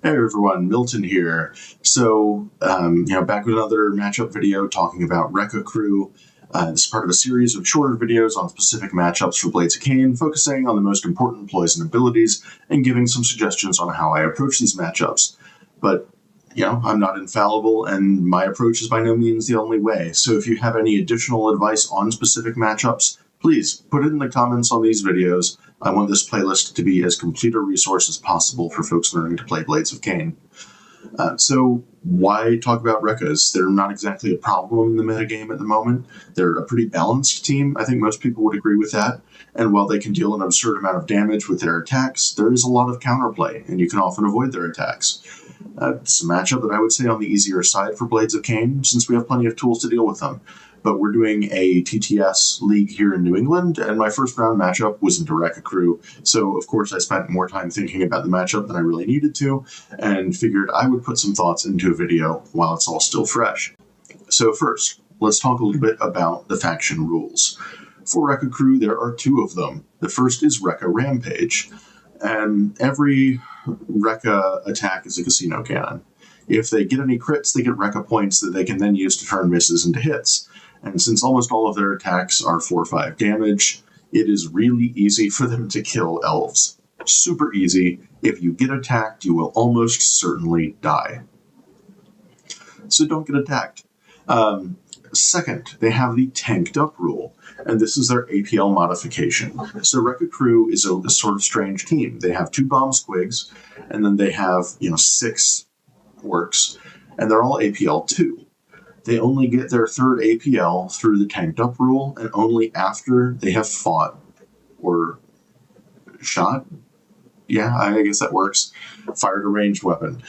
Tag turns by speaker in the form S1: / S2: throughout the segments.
S1: Hey everyone, Milton here. Back with another matchup video talking about Wrecka crew. This is part of a series of shorter videos on specific matchups for Blades of Khaine, focusing on the most important ploys and abilities, and giving some suggestions on how I approach these matchups. But, I'm not infallible, and my approach is by no means the only way. So if you have any additional advice on specific matchups, please put it in the comments on these videos. I want this playlist to be as complete a resource as possible for folks learning to play Blades of Khaine. So why talk about Wreckas? They're not exactly a problem in the metagame at the moment. They're a pretty balanced team. I think most people would agree with that. And while they can deal an absurd amount of damage with their attacks, there is a lot of counterplay, and you can often avoid their attacks. It's a matchup that I would say on the easier side for Blades of Khaine, since we have plenty of tools to deal with them. But we're doing a TTS league here in New England, and my first round matchup was into Wrecka crew, so of course I spent more time thinking about the matchup than I really needed to, and figured I would put some thoughts into a video while it's all still fresh. So first, let's talk a little bit about the faction rules. For Wrecka crew, there are two of them. The first is Wrecka Rampage, and every Wrecka attack is a casino cannon. If they get any crits, they get Wrecka points that they can then use to turn misses into hits. And since almost all of their attacks are 4-5 damage, it is really easy for them to kill elves. Super easy. If you get attacked, you will almost certainly die. So don't get attacked. Second, they have the tanked up rule, and this is their APL modification. So Wrecka crew is a sort of strange team. They have 2 bomb squigs, and then they have 6 orcs, and they're all APL 2. They only get their 3rd APL through the tanked up rule, and only after they have fought or shot. Yeah, I guess that works. Fired a ranged weapon.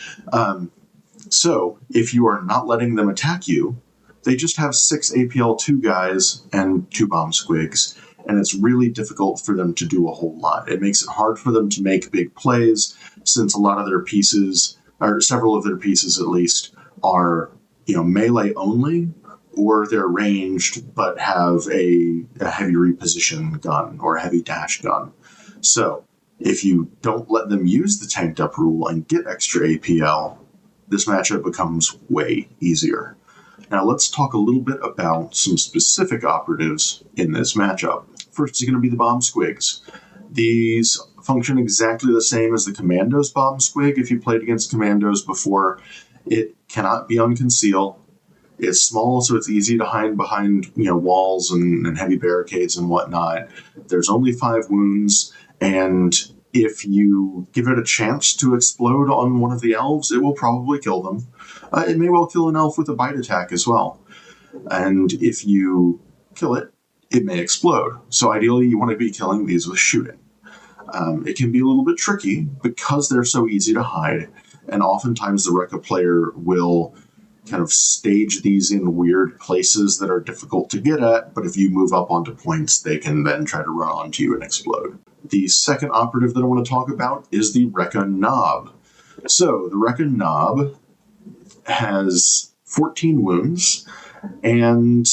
S1: So if you are not letting them attack you, they just have 6 APL 2 guys and 2 bomb squigs, and it's really difficult for them to do a whole lot. It makes it hard for them to make big plays, since a lot of their pieces, or several of their pieces at least, are melee only, or they're ranged but have a heavy reposition gun or a heavy dash gun. So if you don't let them use the tanked up rule and get extra APL, this matchup becomes way easier. Now let's talk a little bit about some specific operatives in this matchup. First is going to be the bomb squigs. These function exactly the same as the commando's bomb squig. If you played against commandos before, it cannot be on conceal. It's small, so it's easy to hide behind walls and heavy barricades and whatnot. There's only 5 wounds, and if you give it a chance to explode on one of the elves, it will probably kill them. It may well kill an elf with a bite attack as well. And if you kill it, it may explode. So ideally, you want to be killing these with shooting. It can be a little bit tricky because they're so easy to hide, and oftentimes the Wrecka player will kind of stage these in weird places that are difficult to get at, but if you move up onto points, they can then try to run onto you and explode. The second operative that I want to talk about is the Wrecka Knob. So the Wrecka Knob has 14 wounds, and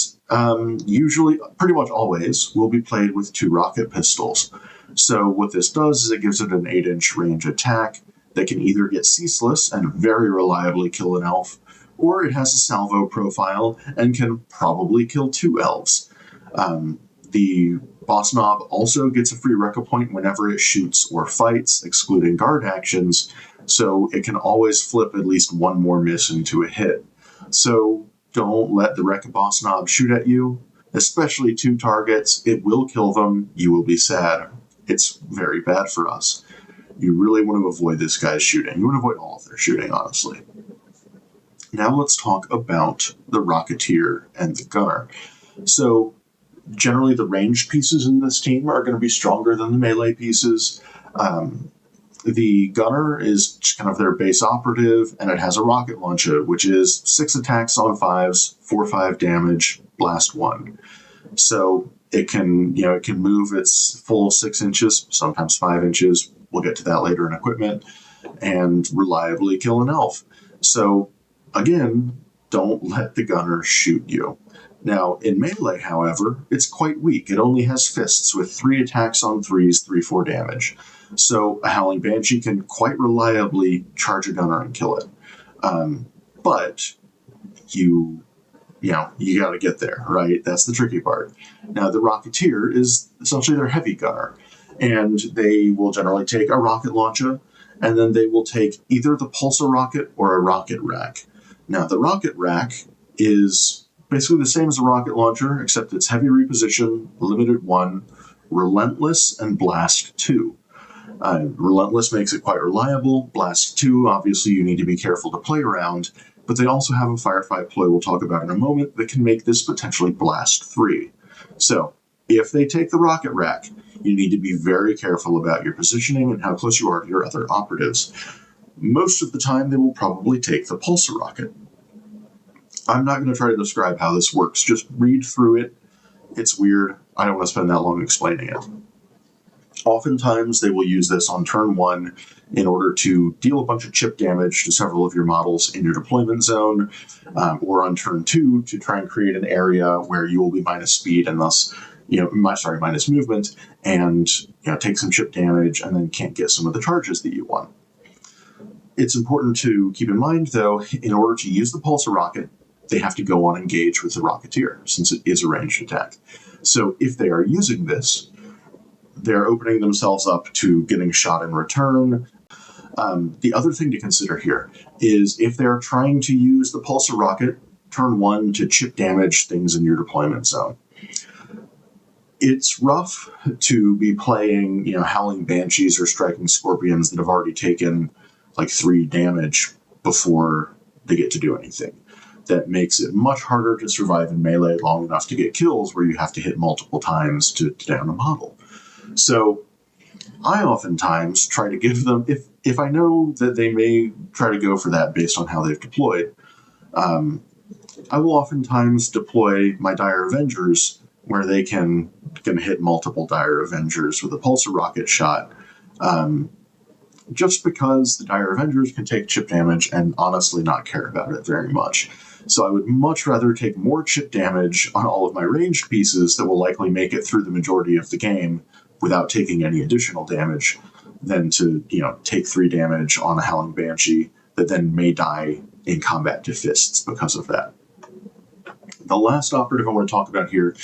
S1: usually, pretty much always, will be played with 2 rocket pistols. So what this does is it gives it an 8-inch range attack that can either get ceaseless and very reliably kill an elf, or it has a salvo profile and can probably kill 2 elves. The boss knob also gets a free Wrecka point whenever it shoots or fights, excluding guard actions, so it can always flip at least 1 more miss into a hit. So don't let the Wrecka boss knob shoot at you, especially 2 targets. It will kill them. You will be sad. It's very bad for us. You really want to avoid this guy's shooting. You want to avoid all of their shooting, honestly. Now let's talk about the Rocketeer and the Gunner. So generally the ranged pieces in this team are going to be stronger than the melee pieces. The Gunner is kind of their base operative, and it has a rocket launcher, which is 6 attacks on 5s, 4-5 damage, blast 1. So it can move its full 6 inches, sometimes 5 inches. We'll get to that later in equipment, and reliably kill an elf. So again, don't let the gunner shoot you. Now, in melee, however, it's quite weak. It only has fists with 3 attacks on 3s, 3/4 damage. So a Howling Banshee can quite reliably charge a gunner and kill it. But you got to get there, right? That's the tricky part. Now, the Rocketeer is essentially their heavy gunner, and they will generally take a rocket launcher, and then they will take either the pulsar rocket or a rocket rack. Now, the rocket rack is basically the same as a rocket launcher, except it's heavy reposition, limited 1, relentless, and blast 2. Relentless makes it quite reliable. Blast 2, obviously, you need to be careful to play around, but they also have a firefight ploy we'll talk about in a moment that can make this potentially blast 3. So, if they take the rocket rack, you need to be very careful about your positioning and how close you are to your other operatives. Most of the time, they will probably take the pulsar rocket. I'm not going to try to describe how this works. Just read through it. It's weird. I don't want to spend that long explaining it. Oftentimes, they will use this on turn 1 in order to deal a bunch of chip damage to several of your models in your deployment zone, or on turn 2 to try and create an area where you will be minus speed and thus, minus movement, and take some chip damage and then can't get some of the charges that you want. It's important to keep in mind, though, in order to use the pulsar rocket, they have to go on engage with the Rocketeer, since it is a ranged attack. So if they are using this, they're opening themselves up to getting shot in return. The other thing to consider here is if they're trying to use the pulsar rocket turn 1 to chip damage things in your deployment zone. It's rough to be playing, Howling Banshees or Striking Scorpions that have already taken like 3 damage before they get to do anything. That makes it much harder to survive in melee long enough to get kills where you have to hit multiple times to down a model. So I oftentimes try to give them, if I know that they may try to go for that based on how they've deployed, I will oftentimes deploy my Dire Avengers where they can hit multiple Dire Avengers with a pulsar rocket shot, just because the Dire Avengers can take chip damage and honestly not care about it very much. So I would much rather take more chip damage on all of my ranged pieces that will likely make it through the majority of the game without taking any additional damage than to, take 3 damage on a Howling Banshee that then may die in combat to fists because of that. The last operative I want to talk about here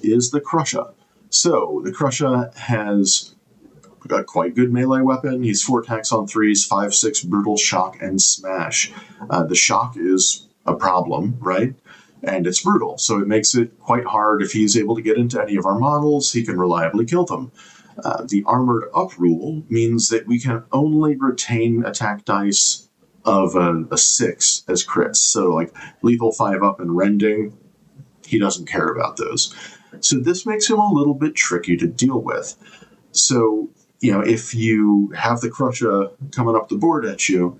S1: is the Crusher. So the Crusher has a quite good melee weapon. He's 4 attacks on 3s, 5/6 brutal, shock, and smash. The shock is a problem, right? And it's brutal, so it makes it quite hard. If he's able to get into any of our models, he can reliably kill them. The armored up rule means that we can only retain attack dice of a 6 as crits. So like lethal 5 up and rending, he doesn't care about those. So this makes him a little bit tricky to deal with. So, if you have the Crusher coming up the board at you,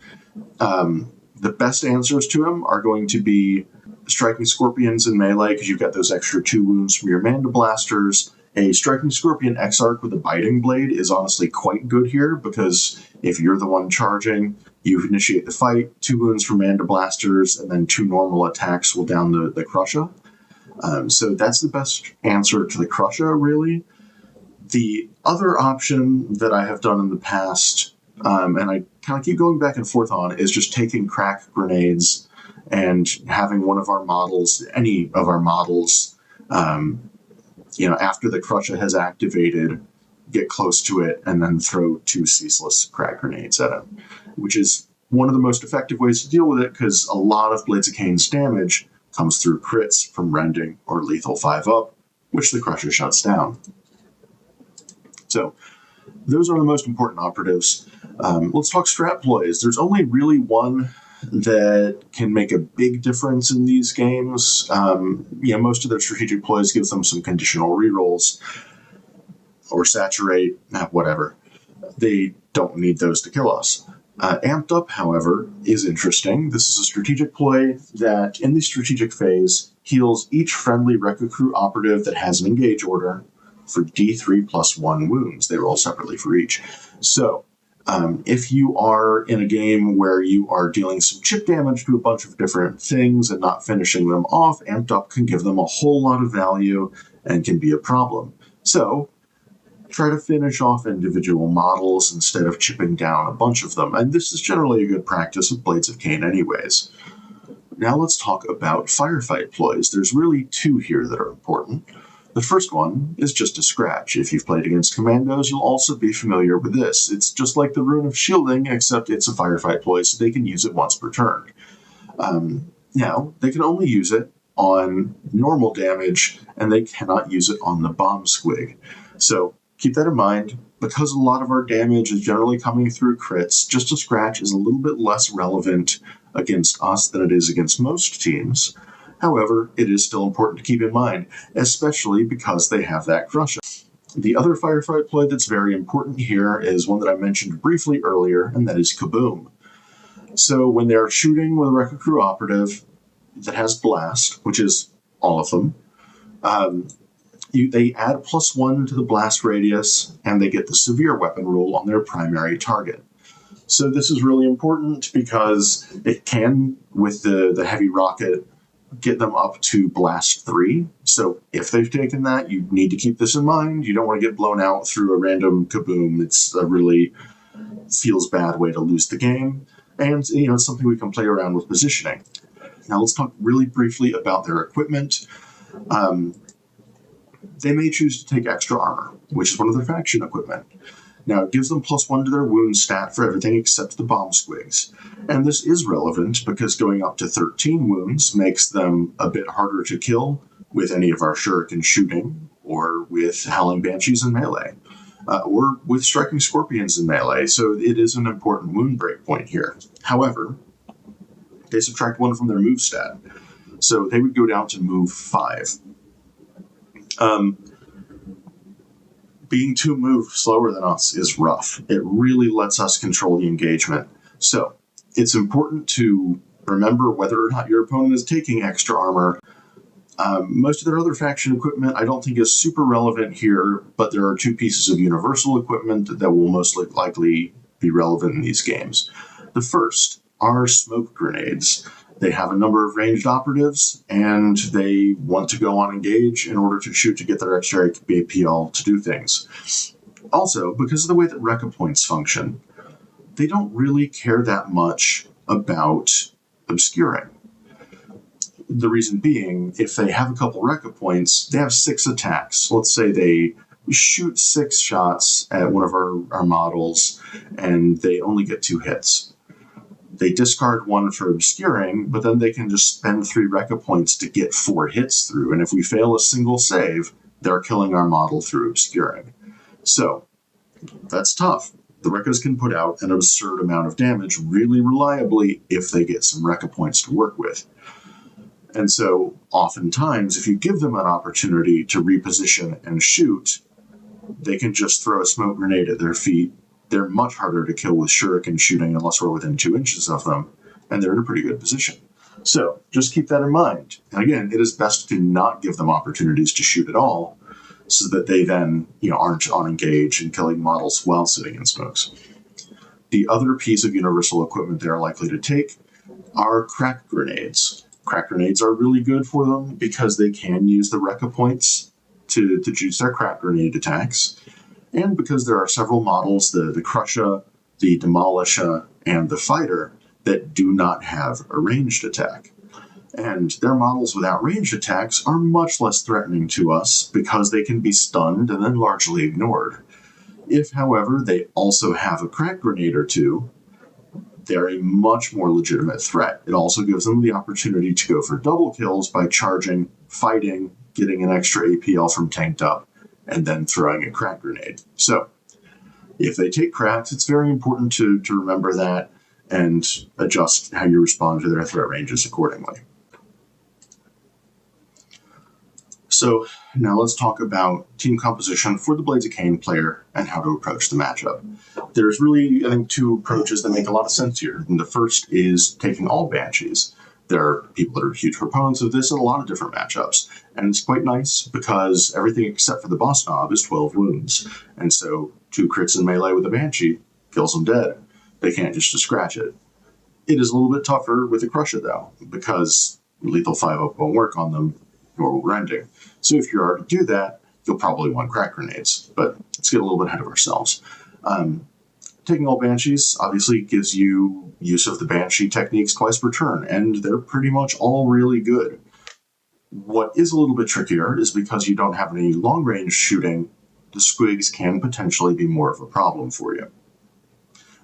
S1: the best answers to him are going to be Striking Scorpions in melee, because you've got those extra 2 wounds from your Manda Blasters. A Striking Scorpion X-Arc with a Biting Blade is honestly quite good here, because if you're the one charging, you initiate the fight, 2 wounds from Manda Blasters, and then 2 normal attacks will down the Crusher. So that's the best answer to the Crusher, really. The other option that I have done in the past, and I kind of keep going back and forth on, is just taking crack grenades and having one of our models, any of our models, after the Crusher has activated, get close to it and then throw 2 ceaseless crack grenades at it, which is one of the most effective ways to deal with it, because a lot of Blades of Khaine's damage comes through crits from rending or lethal 5 up, which the Crusher shuts down. So those are the most important operatives. Let's talk strat ploys. There's only really one that can make a big difference in these games. Most of their strategic ploys give them some conditional rerolls or saturate, whatever. They don't need those to kill us. Amped Up, however, is interesting. This is a strategic ploy that, in the strategic phase, heals each friendly Wrecka crew operative that has an engage order for D3 plus 1 wounds. They roll separately for each. So, If you are in a game where you are dealing some chip damage to a bunch of different things and not finishing them off, amped up can give them a whole lot of value and can be a problem. So try to finish off individual models instead of chipping down a bunch of them, and this is generally a good practice with Blades of Khaine anyways. Now let's talk about firefight ploys. There's really two here that are important. The first one is just a scratch. If you've played against commandos, you'll also be familiar with this. It's just like the Rune of Shielding, except it's a firefight ploy, so they can use it once per turn. Now, they can only use it on normal damage, and they cannot use it on the bomb squig. So keep that in mind. Because a lot of our damage is generally coming through crits, just a scratch is a little bit less relevant against us than it is against most teams. However, it is still important to keep in mind, especially because they have that crush. The other firefight ploy that's very important here is one that I mentioned briefly earlier, and that is Kaboom. So when they're shooting with a Wrecka crew operative that has blast, which is all of them, they add +1 to the blast radius, and they get the severe weapon rule on their primary target. So this is really important because it can, with the heavy rocket, get them up to blast 3. So if they've taken that, you need to keep this in mind. You don't want to get blown out through a random kaboom. It's a really feels bad way to lose the game. And, it's something we can play around with positioning. Now let's talk really briefly about their equipment. They may choose to take extra armor, which is one of their faction equipment. Now, it gives them +1 to their wound stat for everything except the bomb squigs. And this is relevant because going up to 13 wounds makes them a bit harder to kill with any of our shuriken shooting, or with howling banshees in melee, or with striking scorpions in melee, so it is an important wound break point here. However, they subtract 1 from their move stat, so they would go down to move 5. Being 2 moves slower than us is rough. It really lets us control the engagement. So it's important to remember whether or not your opponent is taking extra armor. Most of their other faction equipment I don't think is super relevant here, but there are 2 pieces of universal equipment that will most likely be relevant in these games. The first are smoke grenades. They have a number of ranged operatives, and they want to go on engage in order to shoot to get their extra APL to do things. Also, because of the way that Wrecka points function, they don't really care that much about obscuring. The reason being, if they have a couple Wrecka points, they have 6 attacks. Let's say they shoot 6 shots at one of our models, and they only get 2 hits. They discard 1 for obscuring, but then they can just spend 3 Wrecka points to get 4 hits through, and if we fail a single save, they're killing our model through obscuring. So, that's tough. The Wreckas can put out an absurd amount of damage really reliably if they get some Wrecka points to work with. And so, oftentimes, if you give them an opportunity to reposition and shoot, they can just throw a smoke grenade at their feet. They're much harder to kill with shuriken shooting unless we're within 2 inches of them, and they're in a pretty good position. So, just keep that in mind. And again, it is best to not give them opportunities to shoot at all, so that they then, aren't on engage and killing models while sitting in smokes. The other piece of universal equipment they're likely to take are crack grenades. Crack grenades are really good for them because they can use the Wrecka points to juice their crack grenade attacks, and because there are several models, the Crusher, the Demolisher, and the Fighter, that do not have a ranged attack. And their models without ranged attacks are much less threatening to us because they can be stunned and then largely ignored. If, however, they also have a crack grenade or 2, they're a much more legitimate threat. It also gives them the opportunity to go for double kills by charging, fighting, getting an extra APL from tanked up, and then throwing a crack grenade. So, if they take cracks, it's very important to remember that and adjust how you respond to their threat ranges accordingly. So, now let's talk about team composition for the Blades of Khaine player and how to approach the matchup. There's really, I think, 2 approaches that make a lot of sense here. And the first is taking all Banshees. There are people that are huge proponents of this in a lot of different matchups. And it's quite nice because everything except for the boss knob is 12 wounds. And so 2 crits in melee with a Banshee kills them dead. They can't just scratch it. It is a little bit tougher with a Crusher, though, because lethal 5-up won't work on them, nor will rending. So if you're already do that, you'll probably want crack grenades. But let's get a little bit ahead of ourselves. Taking all Banshees obviously gives you use of the Banshee techniques twice per turn, and they're pretty much all really good. What is a little bit trickier is because you don't have any long-range shooting, the squigs can potentially be more of a problem for you.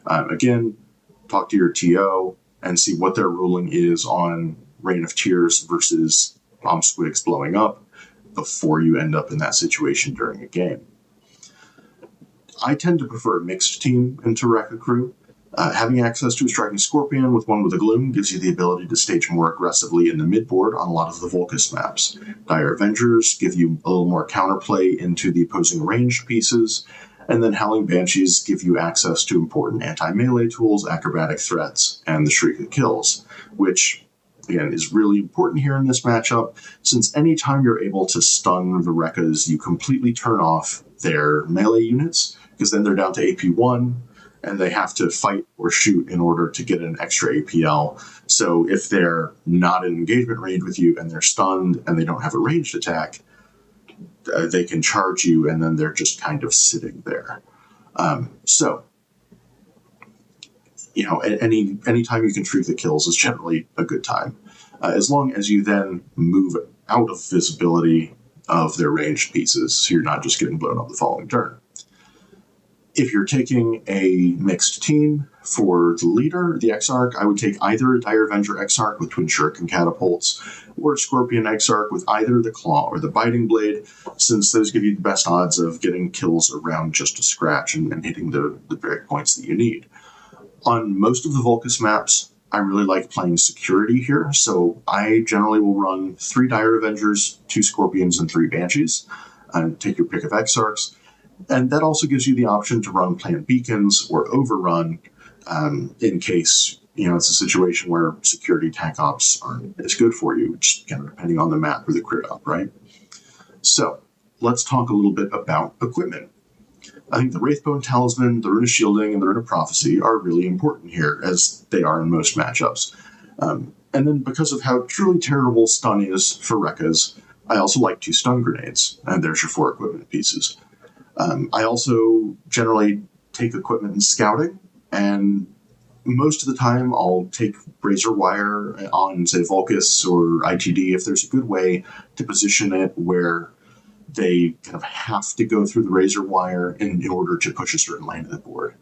S1: Again, talk to your TO and see what their ruling is on Rain of Tears versus bomb squigs blowing up before you end up in that situation during a game. I tend to prefer a mixed team into Wrecka Crew. Having access to a Striking Scorpion with one with a Gloom gives you the ability to stage more aggressively in the midboard on a lot of the Volcus maps. Dire Avengers give you a little more counterplay into the opposing ranged pieces, and then Howling Banshees give you access to important anti-melee tools, acrobatic threats, and the Shriek of Kills, which, again, is really important here in this matchup, since anytime you're able to stun the Wreckas, you completely turn off their melee units, because then they're down to AP 1, and they have to fight or shoot in order to get an extra APL. So if they're not in engagement range with you and they're stunned and they don't have a ranged attack, they can charge you and then they're just kind of sitting there. Anytime you can Shriek the Kills is generally a good time. As long as you then move out of visibility of their ranged pieces, so you're not just getting blown up the following turn. If you're taking a mixed team for the leader, the Exarch, I would take either a Dire Avenger Exarch with Twin Shuriken Catapults, or a Scorpion Exarch with either the Claw or the Biting Blade, since those give you the best odds of getting kills around just a scratch and hitting the breakpoints that you need. On most of the Volcus maps, I really like playing security here, so I generally will run 3 Dire Avengers, 2 Scorpions, and 3 Banshees. Take your pick of Exarchs. And that also gives you the option to run plant beacons or overrun in case, it's a situation where security tac ops aren't as good for you, just kind of depending on the map or the crit op, right? So let's talk a little bit about equipment. I think the Wraithbone Talisman, the Rune of Shielding, and the Rune of Prophecy are really important here, as they are in most matchups. And then because of how truly terrible stun is for Wreckas, I also like 2 stun grenades, and there's your 4 equipment pieces. I also generally take equipment in scouting, and most of the time I'll take Razor Wire on, say, Volcus or ITD if there's a good way to position it where they kind of have to go through the Razor Wire in order to push a certain lane of the board.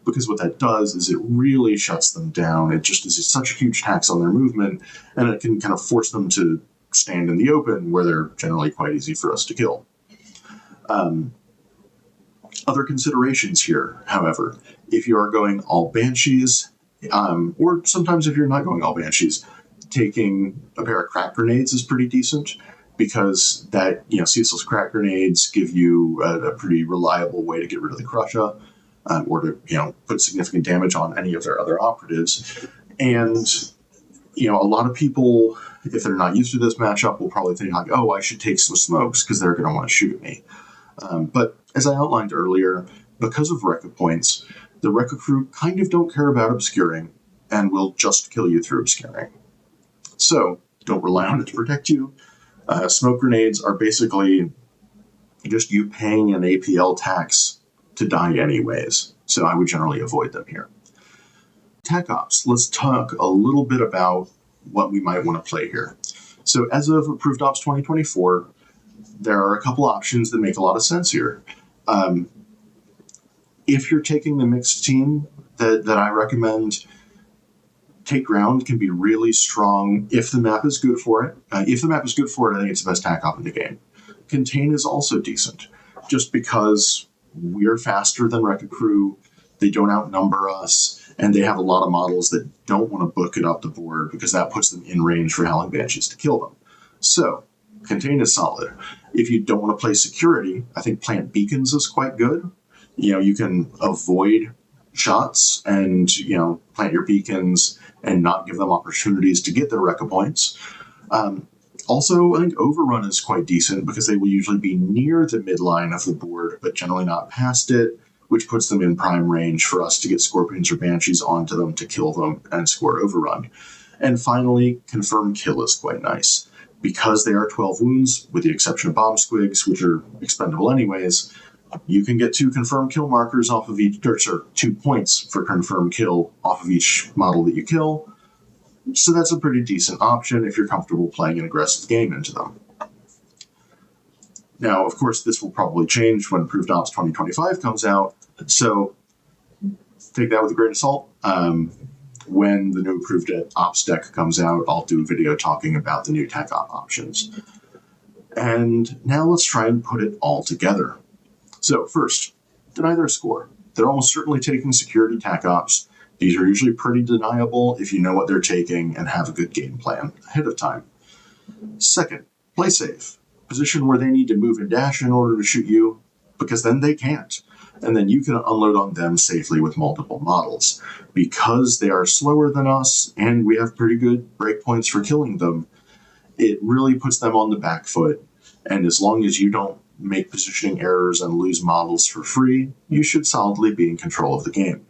S1: Because what that does is it really shuts them down. It just is such a huge tax on their movement, and it can kind of force them to stand in the open where they're generally quite easy for us to kill. Other considerations here, however, if you are going all Banshees, or sometimes if you're not going all Banshees, taking a pair of crack grenades is pretty decent, because that, ceaseless crack grenades give you a pretty reliable way to get rid of the Crusher, or to, put significant damage on any of their other operatives. And, a lot of people, if they're not used to this matchup, will probably think like, oh, I should take some smokes because they're going to want to shoot at me. But as I outlined earlier, because of Wrecka points, the Wrecka crew kind of don't care about obscuring and will just kill you through obscuring. So don't rely on it to protect you. Smoke grenades are basically just you paying an APL tax to die anyways, so I would generally avoid them here. Tac ops, let's talk a little bit about what we might want to play here. So as of Approved Ops 2024, there are a couple options that make a lot of sense here. If you're taking the mixed team that I recommend, Take Ground can be really strong if the map is good for it. If the map is good for it, I think it's the best tac op in the game. Contain is also decent, just because we're faster than Wrecka Crew, they don't outnumber us, and they have a lot of models that don't want to book it up the board because that puts them in range for Howling Banshees to kill them. So, Contain is solid. If you don't want to play security, I think Plant Beacons is quite good. You can avoid shots and, plant your beacons and not give them opportunities to get their Wrecka points. Also, I think Overrun is quite decent because they will usually be near the midline of the board, but generally not past it, which puts them in prime range for us to get Scorpions or Banshees onto them to kill them and score Overrun. And finally, Confirm Kill is quite nice. Because they are 12 wounds, with the exception of Bomb Squigs, which are expendable anyways, you can get 2 Confirm Kill markers off of each, or 2 points for Confirm Kill off of each model that you kill. So that's a pretty decent option if you're comfortable playing an aggressive game into them. Now, of course, this will probably change when Proved Ops 2025 comes out, so take that with a grain of salt. When the new Approved Ops deck comes out, I'll do a video talking about the new tech op options. And now let's try and put it all together. So first, deny their score. They're almost certainly taking security tech ops. These are usually pretty deniable if you know what they're taking and have a good game plan ahead of time. Second, play safe. Position where they need to move and dash in order to shoot you, because then they can't. And then you can unload on them safely with multiple models. Because they are slower than us, and we have pretty good breakpoints for killing them, it really puts them on the back foot. And as long as you don't make positioning errors and lose models for free, you should solidly be in control of the game.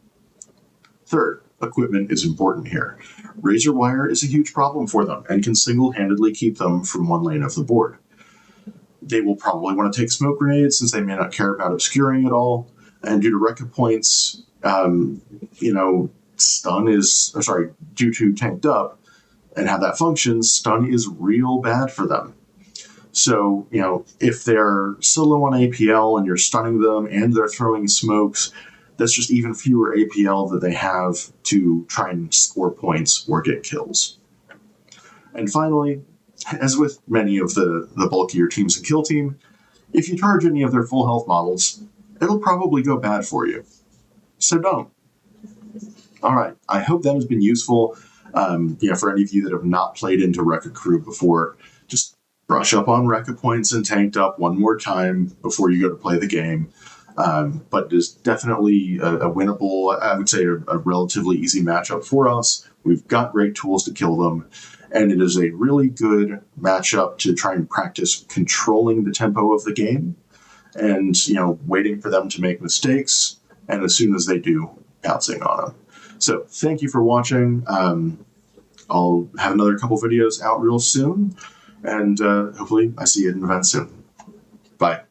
S1: Third, equipment is important here. Razor wire is a huge problem for them and can single-handedly keep them from one lane of the board. They will probably want to take smoke grenades since they may not care about obscuring at all. And due to Wrecka points, stun is, due to tanked up and how that functions, stun is real bad for them. So, if they're solo on APL and you're stunning them and they're throwing smokes, that's just even fewer APL that they have to try and score points or get kills. And finally, as with many of the bulkier teams in Kill Team, if you charge any of their full health models, it'll probably go bad for you. So don't. All right, I hope that has been useful. For any of you that have not played into Wrecka Crew before, just brush up on Wrecka points and tanked up one more time before you go to play the game. But it is definitely a winnable, I would say, a relatively easy matchup for us. We've got great tools to kill them, and it is a really good matchup to try and practice controlling the tempo of the game and, waiting for them to make mistakes, and as soon as they do, pouncing on them. So thank you for watching. I'll have another couple videos out real soon, and hopefully I see you at an event soon. Bye.